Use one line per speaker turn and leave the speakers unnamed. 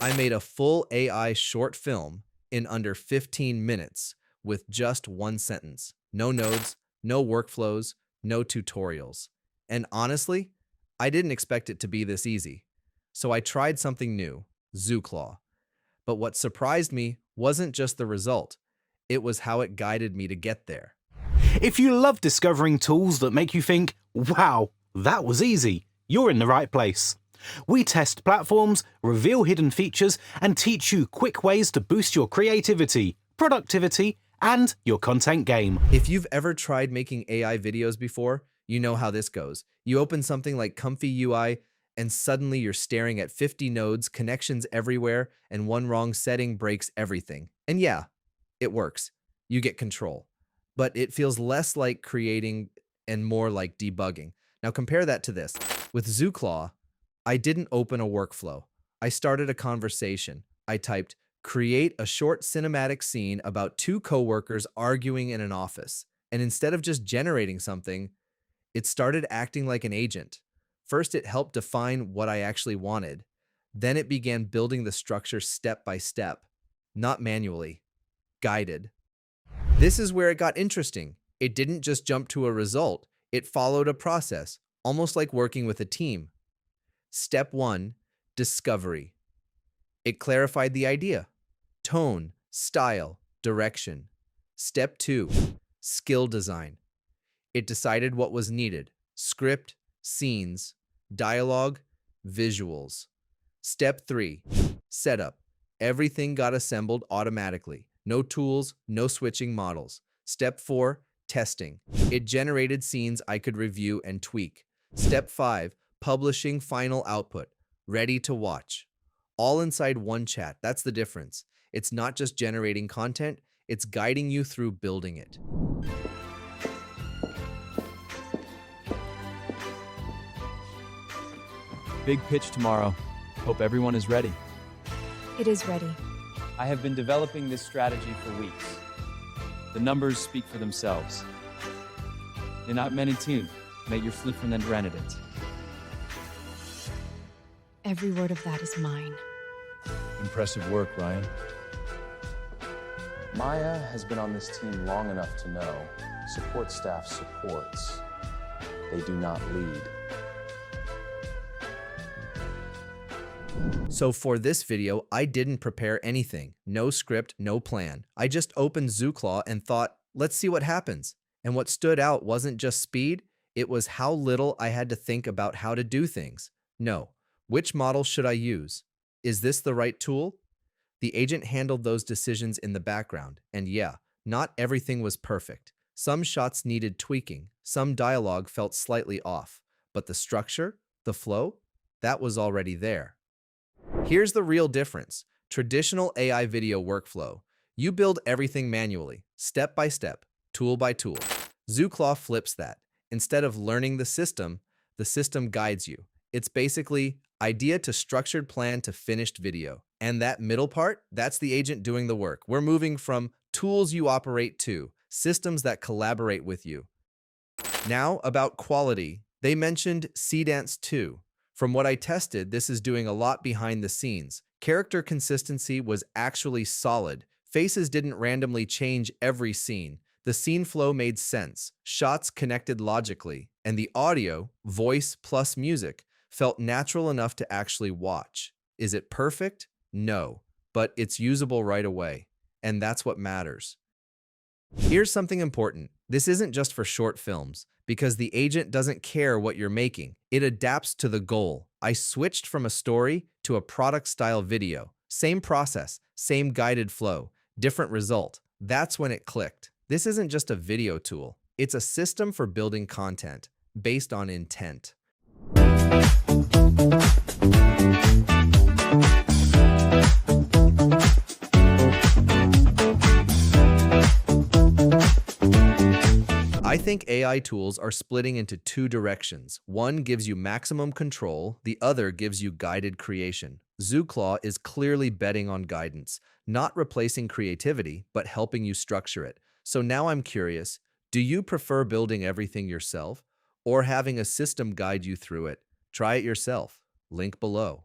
I made a full AI short film in under 15 minutes with just one sentence. No nodes, no workflows, no tutorials. And honestly, I didn't expect it to be this easy. So I tried something new, Zooclaw. But what surprised me wasn't just the result, it was how it guided me to get there.
If you love discovering tools that make you think, wow, that was easy, you're in the right place. We test platforms, reveal hidden features, and teach you quick ways to boost your creativity, productivity, and your content game.
If you've ever tried making AI videos before, you know how this goes. You open something like Comfy UI, and suddenly you're staring at 50 nodes, connections everywhere, and one wrong setting breaks everything. And yeah, it works. You get control. But it feels less like creating and more like debugging. Now compare that to this. With Zooclaw, I didn't open a workflow. I started a conversation. I typed, create a short cinematic scene about two coworkers arguing in an office. And instead of just generating something, it started acting like an agent. First, it helped define what I actually wanted. Then it began building the structure step by step, not manually, guided. This is where it got interesting. It didn't just jump to a result. It followed a process, almost like working with a team. Step 1, discovery. It clarified the idea, tone, style, direction. Step 2, skill design. It decided what was needed, script, scenes, dialogue, visuals. Step 3, setup. Everything got assembled automatically. No tools, no switching models. Step 4, testing. It generated scenes I could review and tweak. Step 5, publishing final output, ready to watch. All inside one chat. That's the difference. It's not just generating content, it's guiding you through building it.
Big pitch tomorrow. Hope everyone is ready.
It is ready.
I have been developing this strategy for weeks. The numbers speak for themselves. Det är not many team, men you're flipping and rented it.
Every word of that is mine.
Impressive work, Ryan.
Maya has been on this team long enough to know support staff supports. They do not lead.
So for this video, I didn't prepare anything. No script, no plan. I just opened Zooclaw and thought, let's see what happens. And what stood out wasn't just speed, it was how little I had to think about how to do things. No. Which model should I use? Is this the right tool? The agent handled those decisions in the background. And yeah, not everything was perfect. Some shots needed tweaking. Some dialogue felt slightly off. But the structure, the flow, that was already there. Here's the real difference. Traditional AI video workflow. You build everything manually, step by step, tool by tool. Zooclaw flips that. Instead of learning the system guides you. It's basically idea to structured plan to finished video. And that middle part, that's the agent doing the work. We're moving from tools you operate to systems that collaborate with you. Now, about quality. They mentioned Seedance2. From what I tested, this is doing a lot behind the scenes. Character consistency was actually solid. Faces didn't randomly change every scene. The scene flow made sense. Shots connected logically. And the audio, voice plus music, felt natural enough to actually watch. Is it perfect? No. But it's usable right away. And that's what matters. Here's something important. This isn't just for short films, because the agent doesn't care what you're making. It adapts to the goal. I switched from a story to a product-style video. Same process, same guided flow, different result. That's when it clicked. This isn't just a video tool. It's a system for building content based on intent. I think AI tools are splitting into two directions. One gives you maximum control, the other gives you guided creation. Zooclaw is clearly betting on guidance, not replacing creativity, but helping you structure it. So now I'm curious, do you prefer building everything yourself or having a system guide you through it? Try it yourself. Link below.